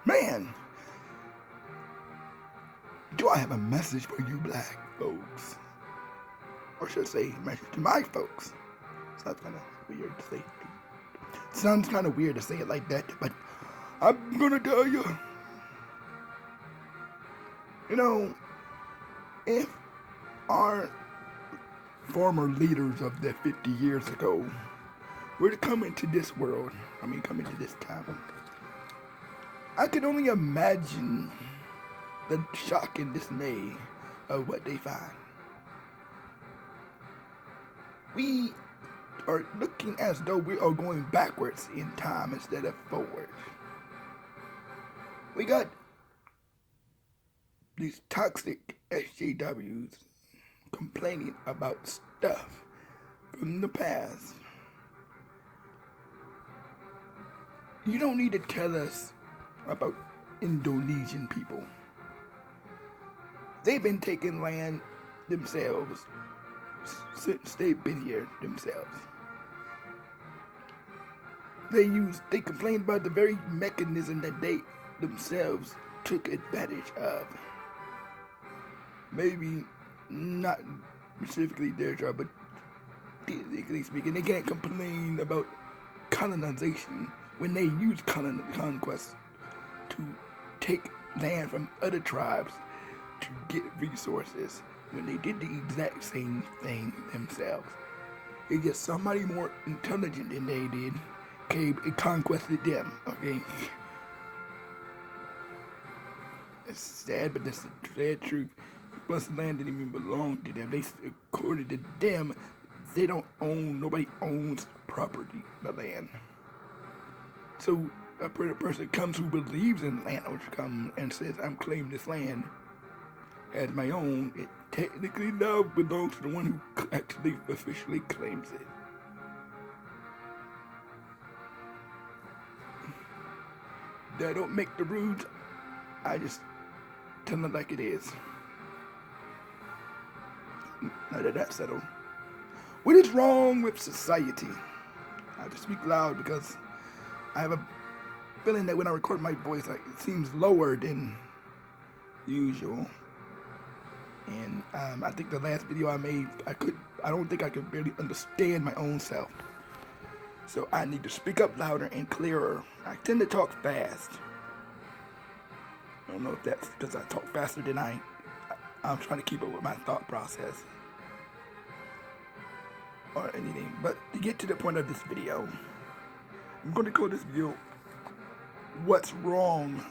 Man, do I have a message for you black folks? Or should I say, message to my folks? Sounds kind of weird to say. Sounds kind of weird to say it like that, but I'm gonna tell you. You know, if our former leaders of the 50 years ago were to come into this world, come into this town, I could only imagine the shock and dismay of what they find. We are looking as though we are going backwards in time instead of forward. We got these toxic SJWs complaining about stuff from the past. You don't need to tell us about Indonesian people. They've been taking land themselves since they've been here themselves. They complained about the very mechanism that they themselves took advantage of. Maybe not specifically their job, but theoretically speaking, they can't complain about colonization when they use conquest to take land from other tribes to get resources, when they did the exact same thing themselves. It's just somebody more intelligent than they did came and conquested them, okay? It's sad, but that's the sad truth. Plus, the land didn't even belong to them. According to them, nobody owns property, the land. So, a person comes who believes in land, or comes and says, I'm claiming this land as my own, it technically now belongs to the one who actually officially claims it. I don't make the rules, I just tell them like it is. Now that that's settled, what is wrong with society? I have to speak loud because I have a feeling that when I record my voice, it seems lower than usual. And I think the last video I made, I don't think I could barely understand my own self. So I need to speak up louder and clearer. I tend to talk fast. I don't know if that's because I talk faster than I'm trying to keep up with my thought process or anything. But to get to the point of this video, I'm going to call this video What's Wrong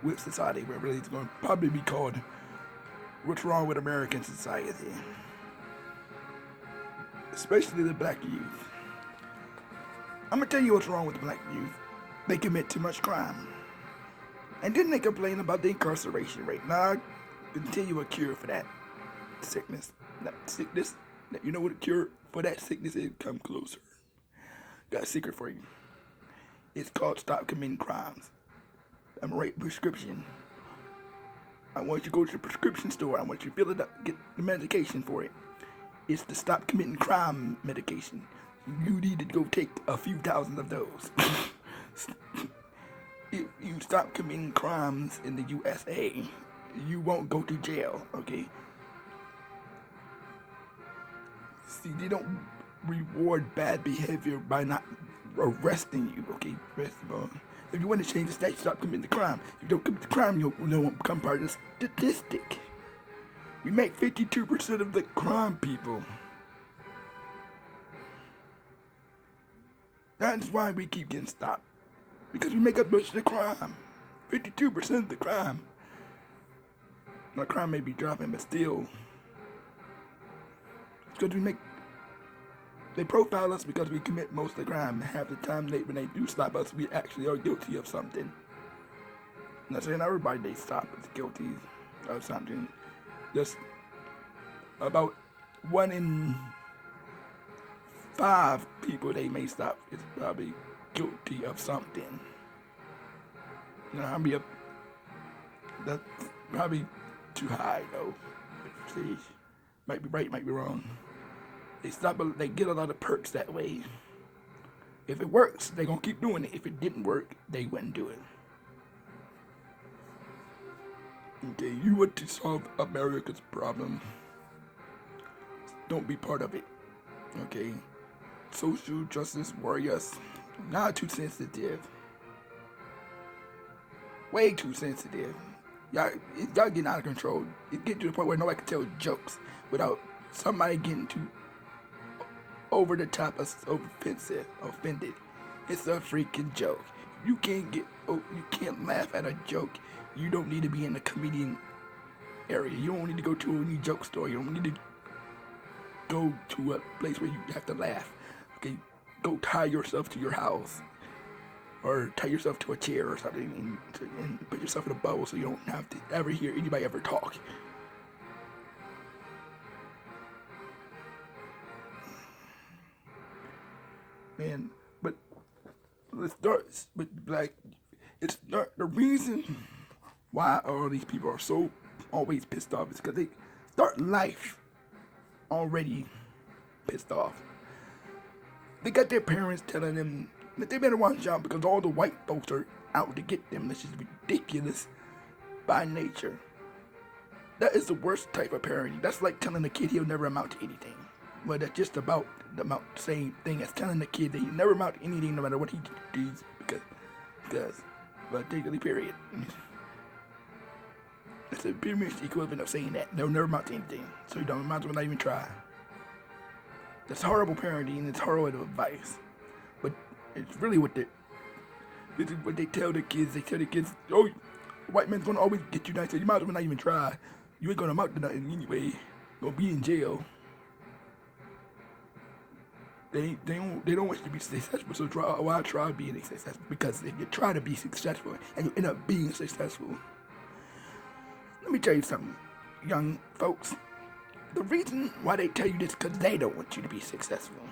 with Society, where really it's going to probably be called What's Wrong with American Society, especially the black youth. I'm going to tell you what's wrong with the black youth. They commit too much crime. And then they complain about the incarceration rate. Now, I can tell you a cure for that sickness. You know what a cure for that sickness is? Come closer. Got a secret for you. It's called Stop Committing Crimes. I'm going to write a prescription. I want you to go to the prescription store. I want you to fill it up, get the medication for it. It's the Stop Committing Crime medication. You need to go take a few thousand of those. If you stop committing crimes in the USA, you won't go to jail, okay? See, they don't reward bad behavior by not arresting you, okay? First of all, if you want to change the statute, stop committing the crime. If you don't commit the crime, you won't become part of the statistic. We make 52% of the crime people. That's why we keep getting stopped. Because we make up most of the crime. 52% of the crime. Now, crime may be dropping, but still. It's because they profile us because we commit most of the crime. Half the time when they do stop us, we actually are guilty of something. I'm not saying everybody they stop is guilty of something. Just about 1 in 5 people they may stop is probably guilty of something. That's probably too high though. See, might be right, might be wrong. They get a lot of perks that way. If it works, they're gonna keep doing it. If it didn't work, they wouldn't do it. Okay, you want to solve America's problem. Don't be part of it. Okay? Social justice warriors, not too sensitive. Way too sensitive. Y'all getting out of control. It get to the point where nobody can tell jokes without somebody getting too over the top, offensive, offended. It's a freaking joke. You can't laugh at a joke. You don't need to be in the comedian area. You don't need to go to any joke store. You don't need to go to a place where you have to laugh. Okay, go tie yourself to your house, or tie yourself to a chair or something, and put yourself in a bubble so you don't have to ever hear anybody ever talk. Man, but let's start with like, it's not the reason why all these people are so always pissed off is because they start life already pissed off. They got their parents telling them that they better watch out because all the white folks are out to get them. This is ridiculous by nature. That is the worst type of parenting. That's like telling a kid he'll never amount to anything. Well, that's just about the same thing as telling the kid that he'll never amount to anything no matter what he does because particularly period. It's a pretty much the equivalent of saying that they'll never amount to anything, so you don't amount to not even try. That's horrible parenting and it's horrible advice. But it's really this is what they tell the kids. They tell the kids, oh, white man's gonna always get you nice, so you might as well not even try. You ain't gonna amount to nothing anyway. You're gonna be in jail. They don't want you to be successful, so why try being successful? Because if you try to be successful and you end up being successful, let me tell you something, young folks. The reason why they tell you this is because they don't want you to be successful.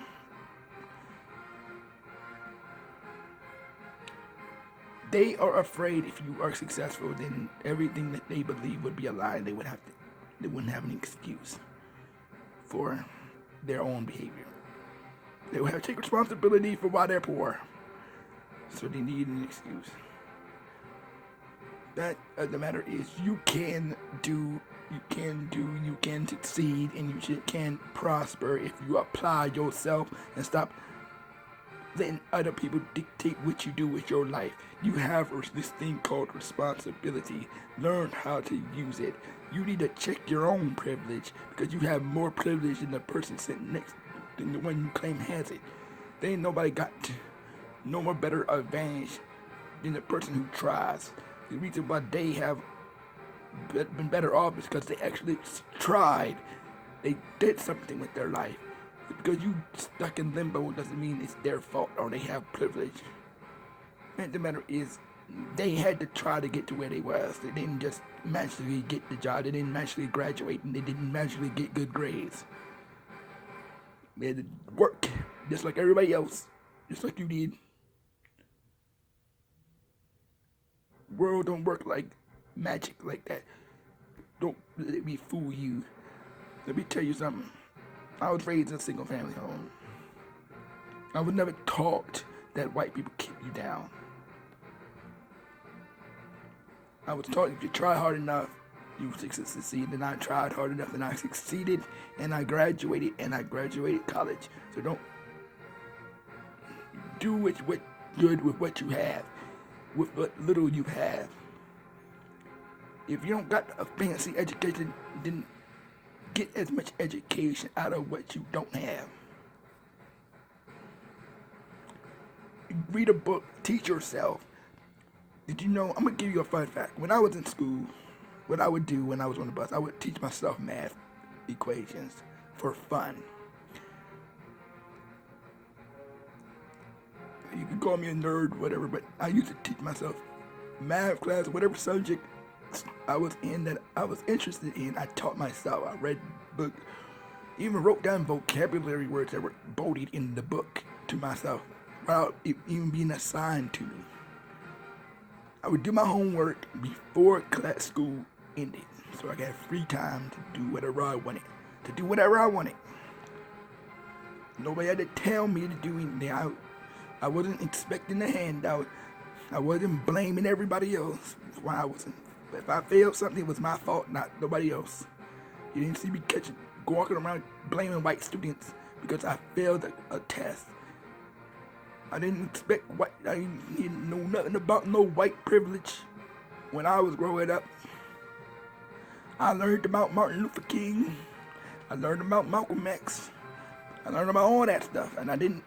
They are afraid if you are successful, then everything that they believe would be a lie. They wouldn't have an excuse for their own behavior. They would have to take responsibility for why they're poor. So they need an excuse. That the matter is, you can succeed, and you can prosper if you apply yourself and stop letting other people dictate what you do with your life. You have this thing called responsibility. Learn how to use it. You need to check your own privilege because you have more privilege than the person sitting next than the one you claim has it. There ain't nobody got no more better advantage than the person who tries. The reason why they have been better off is because they actually tried. They did something with their life. Because you stuck in limbo doesn't mean it's their fault or they have privilege. And the matter is, they had to try to get to where they was. They didn't just magically get the job. They didn't magically graduate, and they didn't magically get good grades. They had to work just like everybody else, just like you did. World don't work like magic like that. Don't let me fool you. Let me tell you something. I was raised in a single family home. I was never taught that white people keep you down. I was taught if you try hard enough, you succeed. And I tried hard enough and I succeeded and I graduated college. So don't do what good with what you have, with what little you have. If you don't got a fancy education, then get as much education out of what you don't have. Read a book, teach yourself. Did you know, I'm gonna give you a fun fact. When I was in school, what I would do when I was on the bus, I would teach myself math equations for fun. You can call me a nerd, whatever, but I used to teach myself math class, whatever subject I was in that I was interested in, I taught myself. I read book, even wrote down vocabulary words that were bolded in the book to myself without even being assigned to me. I would do my homework before school ended, so I got free time to do whatever I wanted. Nobody had to tell me to do anything. I wasn't expecting a handout. I wasn't blaming everybody else. That's why I wasn't If I failed something, it was my fault, not nobody else. You didn't see me walking around blaming white students because I failed a test. I didn't expect white. I didn't know nothing about no white privilege when I was growing up. I learned about Martin Luther King. I learned about Malcolm X. I learned about all that stuff, and I didn't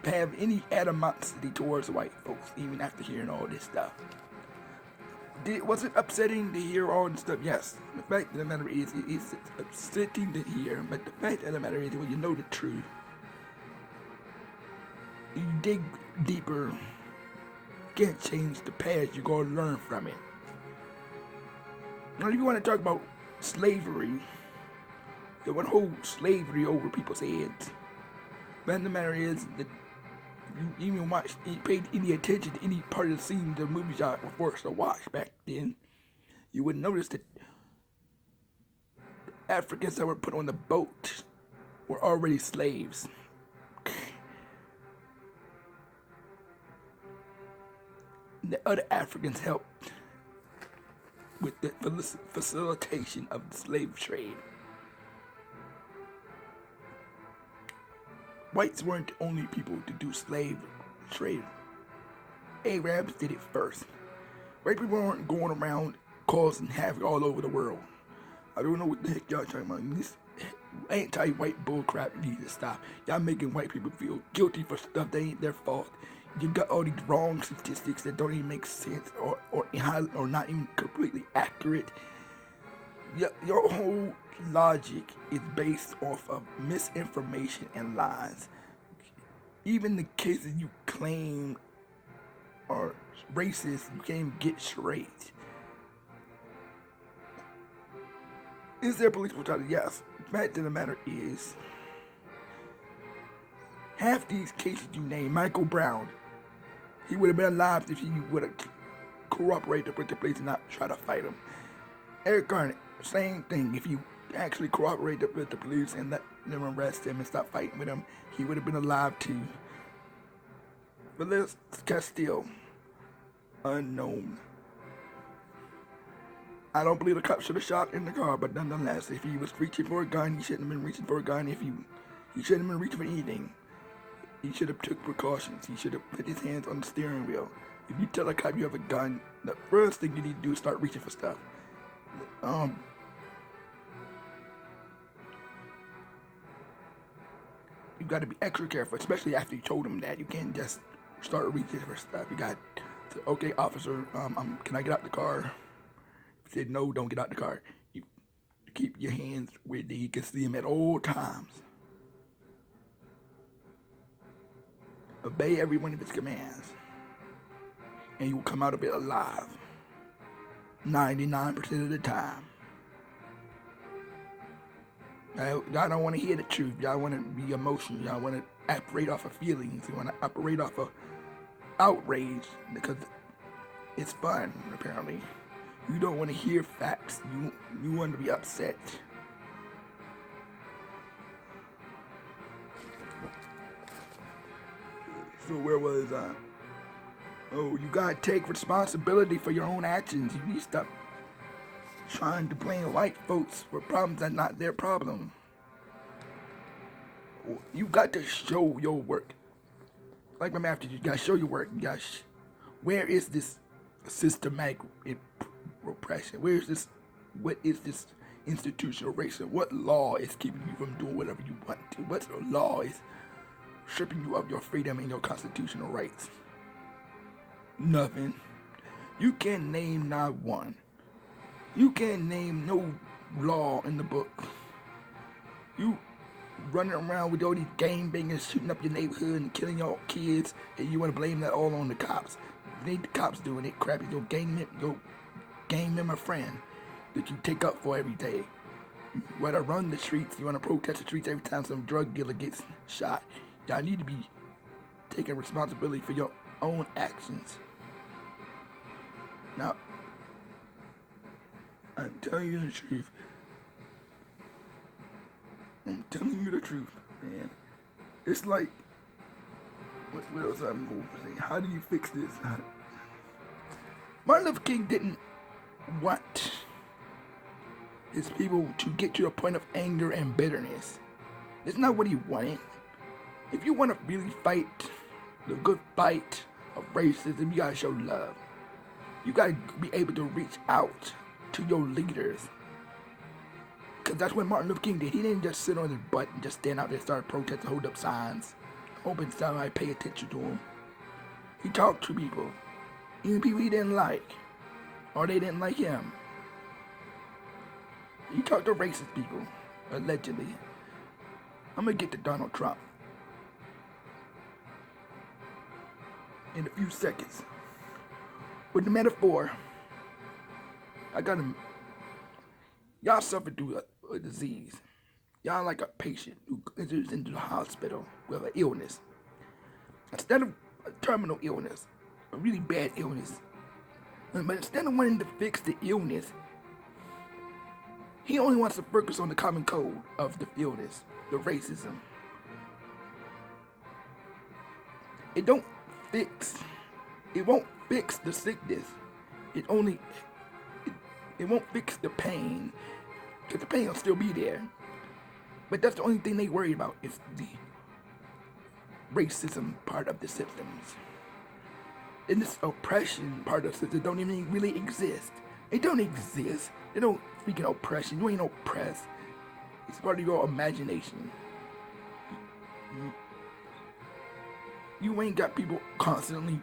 have any animosity towards white folks, even after hearing all this stuff. Was it upsetting to hear all this stuff? Yes. The fact of the matter is, it's upsetting to hear, but the fact of the matter is, when you know the truth, you dig deeper, you can't change the past, you gotta learn from it. Now, if you want to talk about slavery, you want to hold slavery over people's heads. But the matter is that you even paid any attention to any part of the scene the movies y'all were forced to watch back then, you would notice that Africans that were put on the boat were already slaves. The other Africans helped with the facilitation of the slave trade. Whites weren't the only people to do slave trade. Arabs did it first. White people weren't going around causing havoc all over the world. I don't know what the heck y'all talking about. This anti-white bullcrap needs to stop. Y'all making white people feel guilty for stuff that ain't their fault. You got all these wrong statistics that don't even make sense or not even completely accurate. Your whole logic is based off of misinformation and lies. Even the cases you claim are racist, you can't even get straight. Is there police brutality? Yes. The fact of the matter is, half these cases you name, Michael Brown, he would have been alive if he would have cooperated with the police and not try to fight him. Eric Garner, same thing. If you actually cooperated with the police and let them arrest him and stop fighting with him, he would have been alive too. Felix Castile, unknown. I don't believe the cop should have shot in the car, but nonetheless, if he was reaching for a gun, he shouldn't have been reaching for a gun. He shouldn't have been reaching for anything. He should have took precautions. He should have put his hands on the steering wheel. If you tell a cop you have a gun, the first thing you need to do is start reaching for stuff. You got to be extra careful, especially after you told him that. You can't just start reaching for stuff. You got to, okay, officer, can I get out the car? If he said no, don't get out the car. You keep your hands where you can see him at all times. Obey every one of his commands, and you will come out of it alive 99% of the time. Y'all don't want to hear the truth. Y'all want to be emotional. Y'all want to operate off of feelings. You want to operate off of outrage because it's fun, apparently. You don't want to hear facts. You want to be upset. So where was I? Oh, you gotta take responsibility for your own actions. You need to stop trying to blame white folks for problems that are not their problem. You got to show your work. Like my math teacher, you gotta show your work. You gotta where is this systematic repression? Where is this? What is this institutional racism? What law is keeping you from doing whatever you want to? What law is stripping you of your freedom and your constitutional rights? Nothing. You can't name not one. You can't name no law in the book. You running around with all these gang bangers, shooting up your neighborhood and killing your kids, and you want to blame that all on the cops. It ain't the cops doing it, crap. It's your gang member friend that you take up for every day. You want to run the streets, you want to protest the streets every time some drug dealer gets shot. Y'all need to be taking responsibility for your own actions. Now, I'm telling you the truth. I'm telling you the truth, man. It's like, what else I'm going to say? How do you fix this? Martin Luther King didn't want his people to get to a point of anger and bitterness. It's not what he wanted. If you want to really fight the good fight of racism, you gotta show love. You gotta be able to reach out to your leaders. Because that's what Martin Luther King did. He didn't just sit on his butt and just stand out there and start protesting, hold up signs, hoping somebody pay attention to him. He talked to people, even people he didn't like, or they didn't like him. He talked to racist people, allegedly. I'm gonna get to Donald Trump in a few seconds. With the metaphor, I got him. Y'all suffer through a disease. Y'all like a patient who enters into the hospital with an illness. Instead of a terminal illness, a really bad illness, but instead of wanting to fix the illness, he only wants to focus on the common cold of the illness, the racism. It won't fix the sickness. It won't fix the pain, because the pain will still be there. But that's the only thing they worry about is the racism part of the symptoms. And this oppression part of the system don't even really exist. It don't exist. They don't freaking oppression. You ain't oppressed. It's part of your imagination. You ain't got people constantly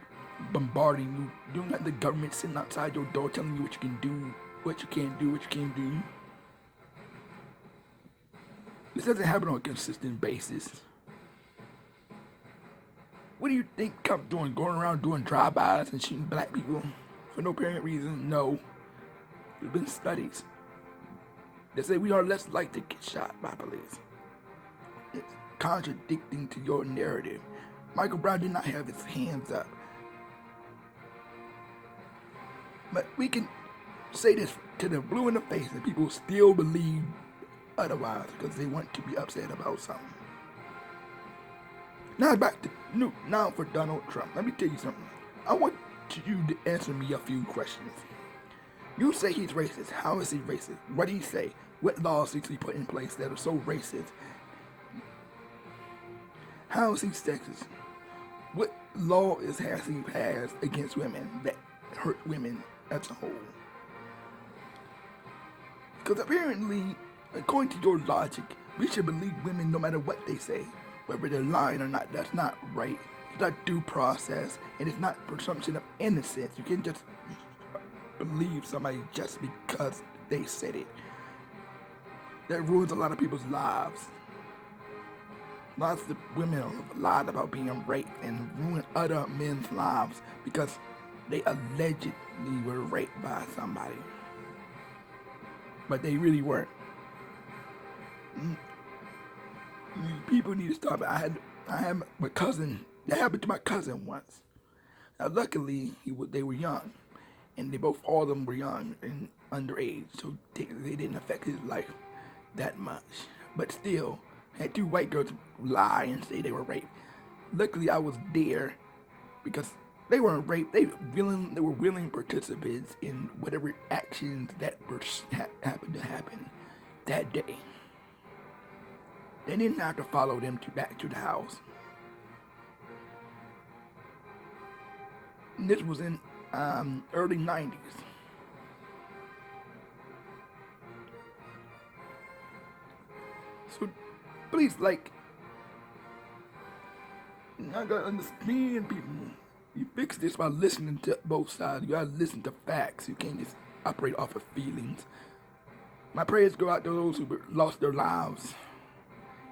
bombarding you. You don't got the government sitting outside your door telling you what you can do, what you can't do, what you can't do. This doesn't happen on a consistent basis. What do you think Trump doing? Going around doing drive-bys and shooting black people for no apparent reason? No. There's been studies that say we are less likely to get shot by police. It's contradicting to your narrative. Michael Brown did not have his hands up. But we can say this to them blue in the face and people still believe otherwise because they want to be upset about something. Now back to now for Donald Trump. Let me tell you something. I want you to answer me a few questions. You say he's racist. How is he racist? What did he say? What laws did he put in place that are so racist? How is he sexist? What law has he passed against women that hurt women as a whole? Because apparently, according to your logic, we should believe women no matter what they say. Whether they're lying or not, that's not right. It's not due process, and it's not presumption of innocence. You can't just believe somebody just because they said it. That ruins a lot of people's lives. Lots of women have lied about being raped and ruined other men's lives because they allegedly were raped by somebody. But they really weren't. People need to stop it. I had my cousin. That happened to my cousin once. Now, luckily, they were young, and all of them were young and underage, so they didn't affect his life that much. But still, had two white girls lie and say they were raped. Luckily, I was there because they weren't raped. They were willing participants in whatever actions that happened to happen that day. They didn't have to follow them back to the house. And this was in early 90s. So please, I gotta understand people. You fix this by listening to both sides. You gotta listen to facts. You can't just operate off of feelings. My prayers go out to those who lost their lives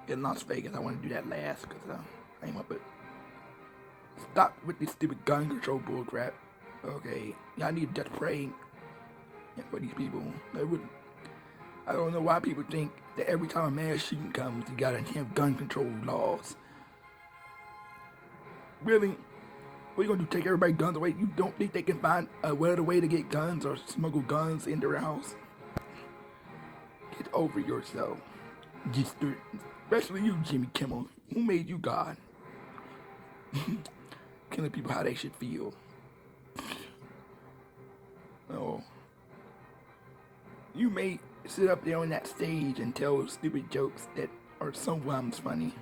in Las Vegas. I want to do that last because I ain't up it. Stop with this stupid gun control bullcrap. Okay, y'all need to just pray for these people. I don't know why people think that every time a mass shooting comes, you gotta have gun control laws. Really? What are you gonna do? Take everybody's guns away? You don't think they can find a other way to get guns or smuggle guns into their house? Get over yourself. Especially you, Jimmy Kimmel. Who made you God? Killing people how they should feel. Oh. You may sit up there on that stage and tell stupid jokes that are sometimes funny.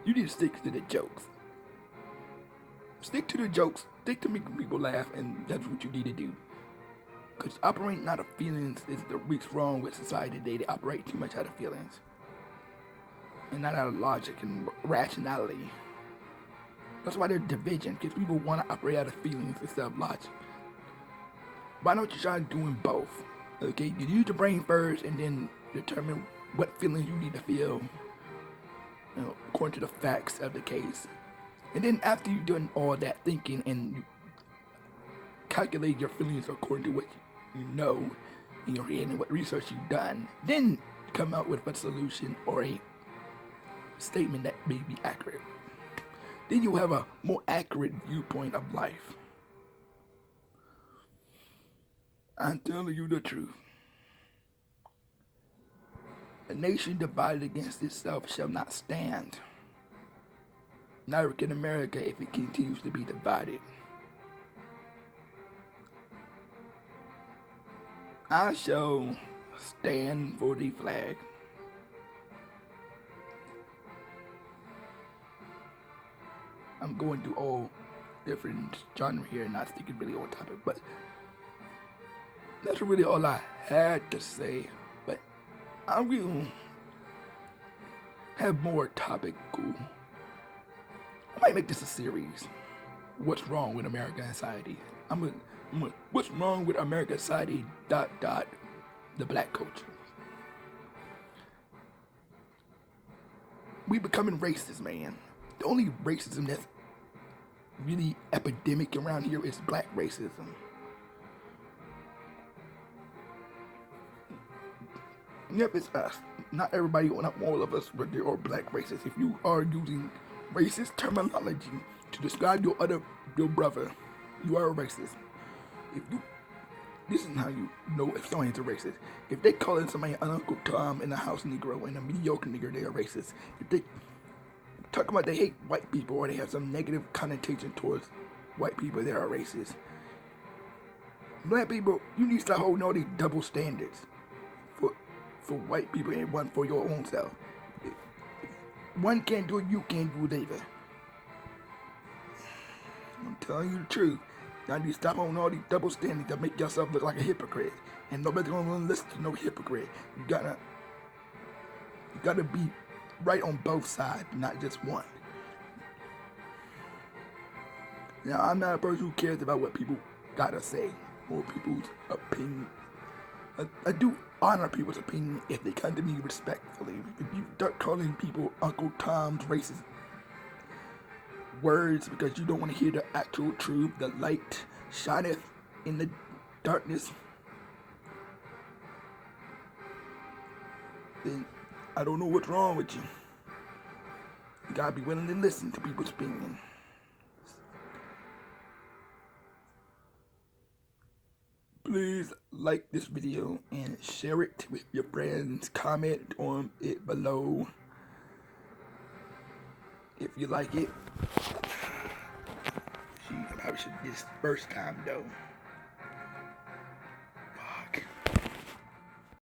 You need to stick to the jokes. Stick to the jokes. Stick to making people laugh, and that's what you need to do. Because operating out of feelings is what's wrong with society today. They operate too much out of feelings. And not out of logic and rationality. That's why there's division, because people want to operate out of feelings instead of logic. Why don't you try doing both? Okay, you use the brain first and then determine what feelings you need to feel, according to the facts of the case. And then after you've done all that thinking and you calculate your feelings according to what you know in your head and what research you've done, then come out with a solution or a statement that may be accurate. Then you'll have a more accurate viewpoint of life. I'm telling you the truth. A nation divided against itself shall not stand. Neither can America if it continues to be divided. I shall stand for the flag. I'm going through all different genres here, not sticking really on topic, but that's really all I had to say. But I will have more topical. I might make this a series. What's wrong with American society? What's wrong with American society? ... The black culture. We becoming racist, man. The only racism that's really epidemic around here is black racism. Yep, it's us. Not everybody, not all of us, but there are black racists. If you are using racist terminology to describe your brother, you are a racist. This is how you know if someone's a racist. If they calling somebody an Uncle Tom and a house Negro and a mediocre nigger, they are racist. If they talk about they hate white people or they have some negative connotation towards white people, they are racist. Black people, you need to start holding all these double standards for white people and one for your own self. If one can't do it, you can't do it either. I'm telling you the truth. Now you stop on all these double standards that make yourself look like a hypocrite. And nobody's gonna listen to no hypocrite. You gotta be right on both sides, not just one. Now I'm not a person who cares about what people gotta say or people's opinion. I do honor people's opinion if they come to me respectfully. If you start calling people Uncle Tom's racist words because you don't want to hear the actual truth, the light shineth in the darkness, then I don't know what's wrong with you. You gotta be willing to listen to people's opinion. Please like this video and share it with your friends. Comment on it below if you like it. I probably should do this first time though.